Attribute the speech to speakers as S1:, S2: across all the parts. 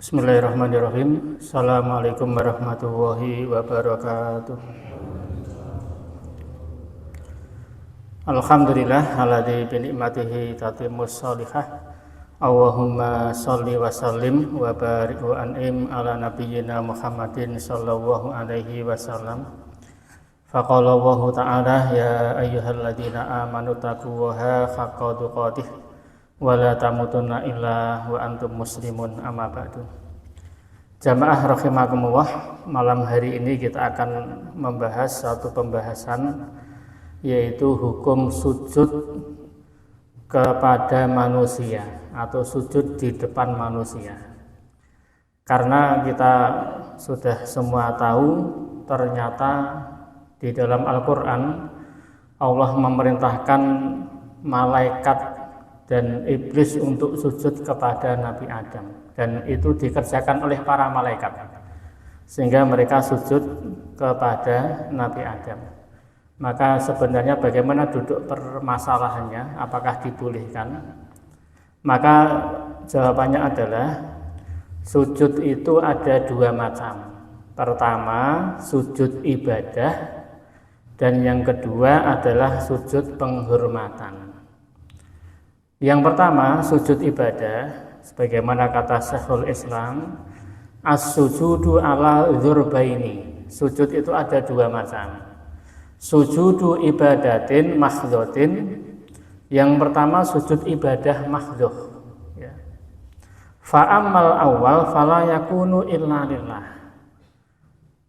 S1: Bismillahirrahmanirrahim. Assalamualaikum warahmatullahi wabarakatuh. Alhamdulillah alladzi bi ni'matihi tatimmus shalihah. Allahumma shalli wa sallim wa barik wa an'im ala nabiyyina Muhammadin sallallahu alaihi wasallam. Faqala Allah ta'ala ya ayyuhalladzina amanu taqullaha haqqa tuqatih wala tamutunna illa wa antum muslimun, amma ba'du. Jamaah rahimakumullah, malam hari ini kita akan membahas satu pembahasan, yaitu hukum sujud kepada manusia atau sujud di depan manusia. Karena kita sudah semua tahu, ternyata di dalam Al-Quran Allah memerintahkan malaikat dan iblis untuk sujud kepada Nabi Adam, dan itu dikerjakan oleh para malaikat sehingga mereka sujud kepada Nabi Adam. Maka sebenarnya bagaimana duduk permasalahannya, apakah dibolehkan? Maka jawabannya adalah sujud itu ada dua macam. Pertama, sujud ibadah, dan yang kedua adalah sujud penghormatan. Yang pertama, sujud ibadah, sebagaimana kata Syekhul Islam, as-sujudu ala dzurbaini. Sujud itu ada dua macam. Sujudu ibadatin mahdhotin. Yang pertama sujud ibadah mahdhoh, ya. Fa'amal awal fala yakunu illa lillah.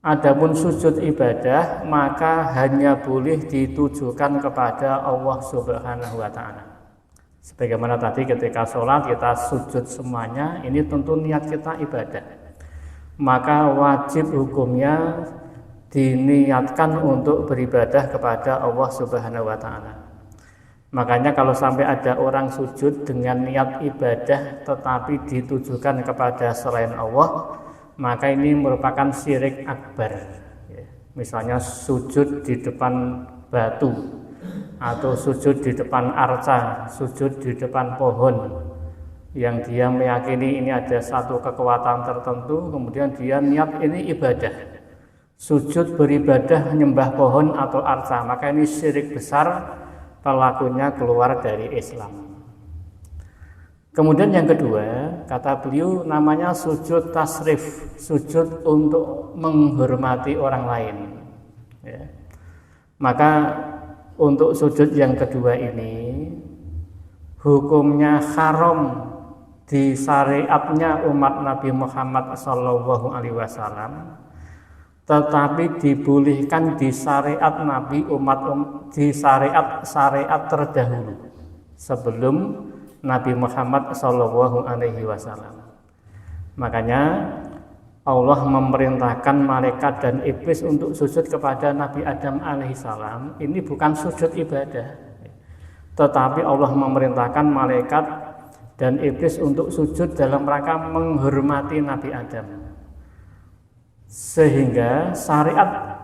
S1: Adapun sujud ibadah maka hanya boleh ditujukan kepada Allah Subhanahu wa ta'ala. Sebagaimana tadi ketika sholat kita sujud semuanya, ini tentu niat kita ibadah. Maka wajib hukumnya diniatkan untuk beribadah kepada Allah Subhanahu wa ta'ala. Makanya kalau sampai ada orang sujud dengan niat ibadah tetapi ditujukan kepada selain Allah, maka ini merupakan syirik akbar. Misalnya sujud di depan batu, atau sujud di depan arca, sujud di depan pohon, yang dia meyakini ini ada satu kekuatan tertentu, kemudian dia niat ini ibadah, sujud beribadah menyembah pohon atau arca, maka ini syirik besar, pelakunya keluar dari Islam. Kemudian yang kedua, kata beliau, namanya sujud tasrif, sujud untuk menghormati orang lain, ya. Maka untuk sujud yang kedua ini hukumnya haram di syariatnya umat Nabi Muhammad sallallahu alaihi wasallam, tetapi dibolehkan di syariat Nabi di syariat terdahulu sebelum Nabi Muhammad sallallahu alaihi wasallam. Makanya Allah memerintahkan malaikat dan iblis untuk sujud kepada Nabi Adam alaihissalam. Ini bukan sujud ibadah, tetapi Allah memerintahkan malaikat dan iblis untuk sujud dalam rangka menghormati Nabi Adam. Sehingga syariat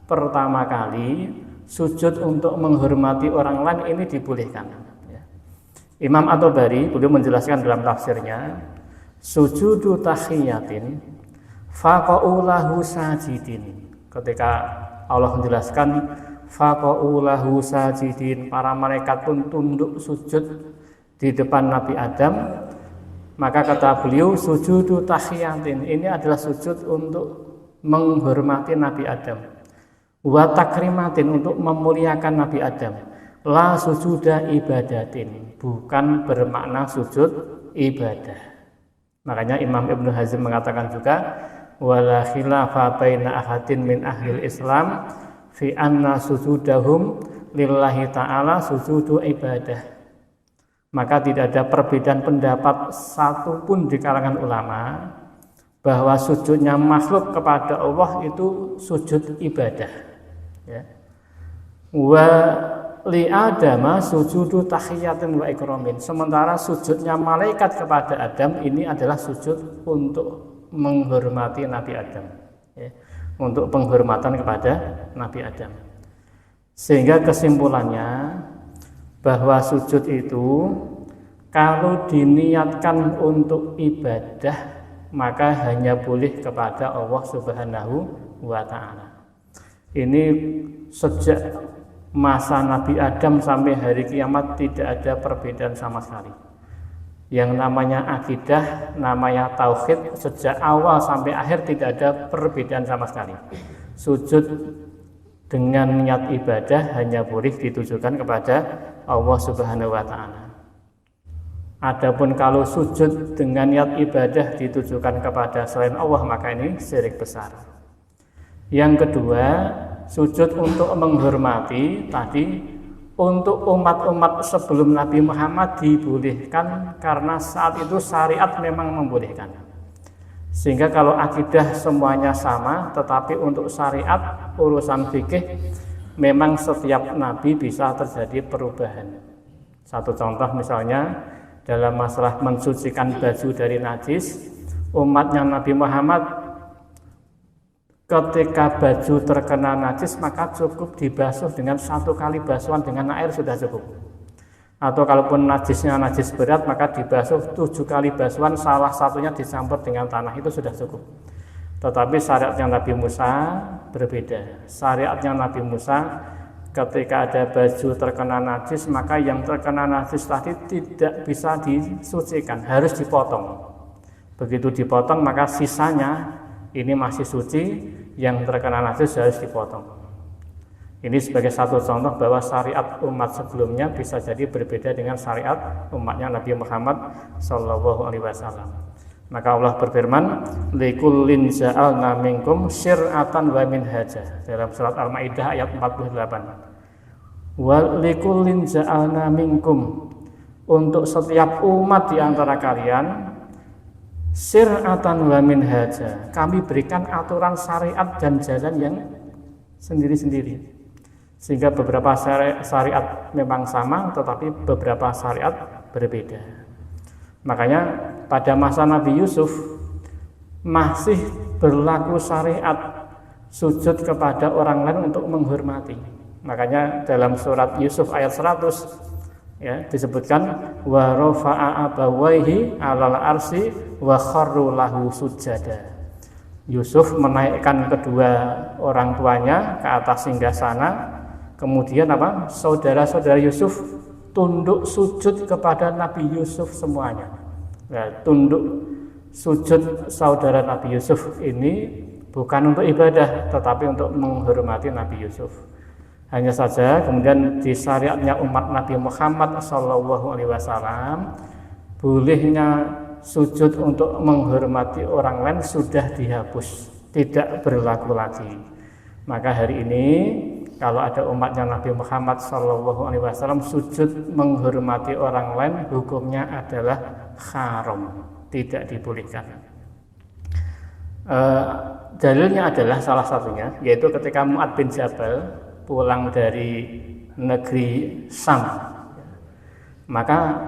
S1: pertama kali sujud untuk menghormati orang lain ini dibolehkan. Imam At-Tabari beliau menjelaskan dalam tafsirnya, sujudu tahiyatin faqa'ulahu sajidin. Ketika Allah menjelaskan faqa'ulahu sajidin, para malaikat pun tunduk sujud di depan Nabi Adam, maka kata beliau sujudu tahiyatin, ini adalah sujud untuk menghormati Nabi Adam, wa takrimatin, untuk memuliakan Nabi Adam, la sujuda ibadatin, bukan bermakna sujud ibadah. Makanya Imam Ibnu Hazm mengatakan juga, wala khilafa baina ahadin min ahlil Islam fi anna sujudahum lillahi ta'ala sujudu ibadah. Maka tidak ada perbedaan pendapat satupun di kalangan ulama bahwa sujudnya makhluk kepada Allah itu sujud ibadah, ya. Wa li adama sujudu tahiyatin wa ikramin. Sementara sujudnya malaikat kepada Adam ini adalah sujud untuk menghormati Nabi Adam, ya, untuk penghormatan kepada Nabi Adam. Sehingga kesimpulannya bahwa sujud itu kalau diniatkan untuk ibadah maka hanya boleh kepada Allah Subhanahu wa Ta'ala. Ini sejak masa Nabi Adam sampai hari kiamat tidak ada perbedaan sama sekali. Yang namanya akidah, namanya tauhid, sejak awal sampai akhir tidak ada perbedaan sama sekali. Sujud dengan niat ibadah hanya boleh ditujukan kepada Allah Subhanahu wa Ta'ala. Adapun kalau sujud dengan niat ibadah ditujukan kepada selain Allah, maka ini syirik besar. Yang kedua, sujud untuk menghormati tadi untuk umat-umat sebelum Nabi Muhammad dibolehkan karena saat itu syariat memang membolehkan. Sehingga kalau akidah semuanya sama, tetapi untuk syariat urusan fikih memang setiap nabi bisa terjadi perubahan. Satu contoh misalnya dalam masalah mensucikan baju dari najis, umatnya Nabi Muhammad ketika baju terkena najis maka cukup dibasuh dengan 1 kali basuhan dengan air sudah cukup. Atau kalaupun najisnya najis berat maka dibasuh 7 kali basuhan, salah satunya dicampur dengan tanah, itu sudah cukup. Tetapi syariatnya Nabi Musa berbeda. Syariatnya Nabi Musa ketika ada baju terkena najis maka yang terkena najis tadi tidak bisa disucikan, harus dipotong. Begitu dipotong maka sisanya ini masih suci, yang terkena najis harus dipotong. Ini sebagai satu contoh bahwa syariat umat sebelumnya bisa jadi berbeda dengan syariat umatnya Nabi Muhammad SAW. Maka Allah berfirman, likullin ja'alna minkum syir'atan wa minhaja, dalam surat Al-Maidah ayat 48. Wa likullin ja'alna minkum, untuk setiap umat di antara kalian, syir'atan wa minhaja, kami berikan aturan syariat dan jalan yang sendiri-sendiri. Sehingga beberapa syariat memang sama, tetapi beberapa syariat berbeda. Makanya pada masa Nabi Yusuf masih berlaku syariat sujud kepada orang lain untuk menghormati. Makanya dalam surat Yusuf ayat 100 ya disebutkan wa rafa'a abawaihi 'alal arsy wa kharru lahu sujada. Yusuf menaikkan kedua orang tuanya ke atas singgasana, kemudian saudara-saudara Yusuf tunduk sujud kepada Nabi Yusuf semuanya. Nah, tunduk sujud saudara Nabi Yusuf ini bukan untuk ibadah, tetapi untuk menghormati Nabi Yusuf. Hanya saja kemudian di syariatnya umat Nabi Muhammad SAW, bolehnya sujud untuk menghormati orang lain sudah dihapus, tidak berlaku lagi. Maka hari ini kalau ada umatnya Nabi Muhammad SAW sujud menghormati orang lain, hukumnya adalah haram, tidak dibolehkan. Dalilnya adalah salah satunya, yaitu ketika Mu'adz bin Jabal pulang dari negeri Sam, maka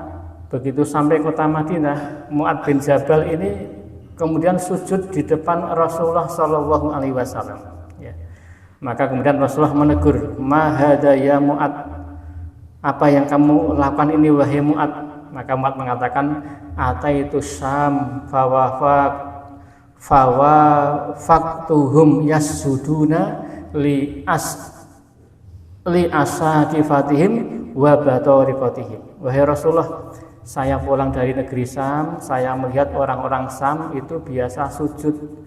S1: begitu sampai kota Madinah, Mu'adz bin Jabal ini kemudian sujud di depan Rasulullah SAW. Maka kemudian Rasulullah menegur, "Ma hadza ya Mu'adz? Apa yang kamu lakukan ini wahai Mu'adz?" Maka Mu'adz mengatakan, "Ataitu Syam fawafaqtuhum yasjuduna li asadifatihim wa batariqatihim." Wahai Rasulullah, saya pulang dari negeri Sam, saya melihat orang-orang Sam itu biasa sujud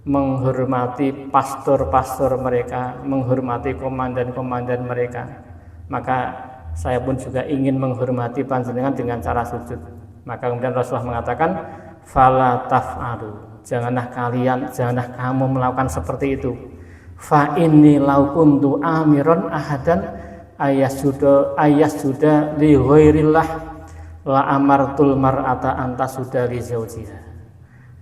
S1: menghormati pastor-pastor mereka, menghormati komandan-komandan mereka. Maka saya pun juga ingin menghormati panjenengan dengan cara sujud. Maka kemudian Rasulullah mengatakan, "Fala taf'alu." Janganlah kamu melakukan seperti itu. Fa inni law kuntu amiron ahadan ayasjuda li ghairillah la amartul mar'ata anta suda li zawjiha.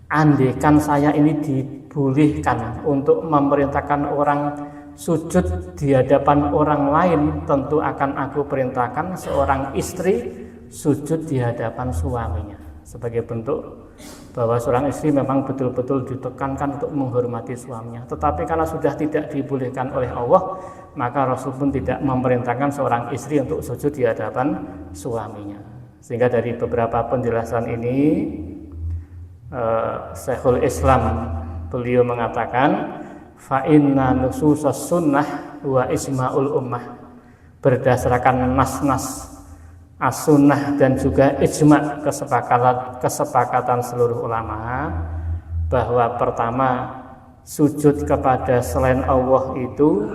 S1: Andaikan saya ini dibolehkan untuk memerintahkan orang sujud di hadapan orang lain, tentu akan aku perintahkan seorang istri sujud di hadapan suaminya, sebagai bentuk bahwa seorang istri memang betul-betul ditekankan untuk menghormati suaminya. Tetapi karena sudah tidak dibolehkan oleh Allah, maka Rasul pun tidak memerintahkan seorang istri untuk sujud di hadapan suaminya. Sehingga dari beberapa penjelasan ini Syekhul Islam beliau mengatakan fa inna nususus sunnah wa isma'ul ummah, berdasarkan nas-nas as-sunnah dan juga ijma' kesepakatan seluruh ulama bahwa pertama sujud kepada selain Allah itu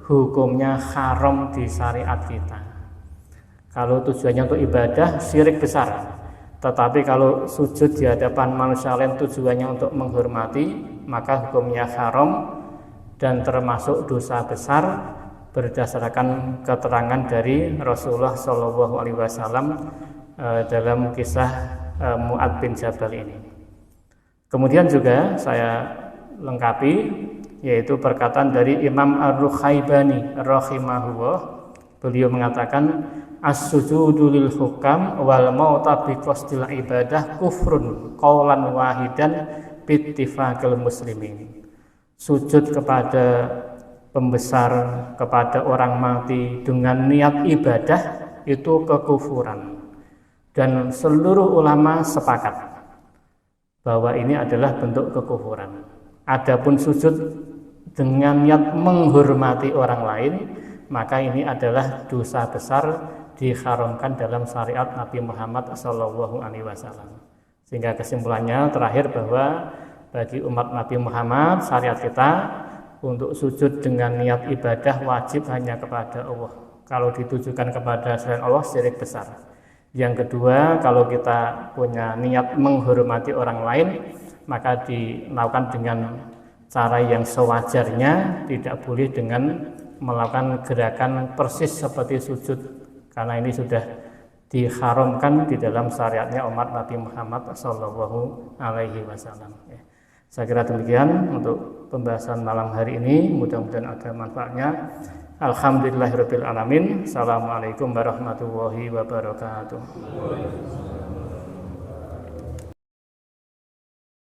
S1: hukumnya haram di syariat kita. Kalau tujuannya untuk ibadah, syirik besar. Tetapi kalau sujud di hadapan manusia lain tujuannya untuk menghormati, maka hukumnya haram dan termasuk dosa besar berdasarkan keterangan dari Rasulullah SAW dalam kisah Mu'adz bin Jabal ini. Kemudian juga saya lengkapi, yaitu perkataan dari Imam Ar-Rukhaibani rahimahullah. Beliau mengatakan as-sujudu lil hukam wal mauta bi qasdil ibadah kufrun qaulan wahidan bittifaqil muslimin. Sujud kepada pembesar, kepada orang mati dengan niat ibadah itu kekufuran, dan seluruh ulama sepakat bahwa ini adalah bentuk kekufuran. Adapun sujud dengan niat menghormati orang lain, maka ini adalah dosa besar, diharamkan dalam syariat Nabi Muhammad SAW. Sehingga kesimpulannya terakhir bahwa bagi umat Nabi Muhammad, syariat kita untuk sujud dengan niat ibadah wajib hanya kepada Allah. Kalau ditujukan kepada selain Allah, syirik besar. Yang kedua, kalau kita punya niat menghormati orang lain, maka dilakukan dengan cara yang sewajarnya, tidak boleh dengan melakukan gerakan persis seperti sujud, karena ini sudah diharamkan di dalam syariatnya umat Nabi Muhammad SAW. Saya kira demikian untuk pembahasan malam hari ini, mudah-mudahan ada manfaatnya. Alhamdulillahirabbil alamin. Assalamualaikum warahmatullahi wabarakatuh.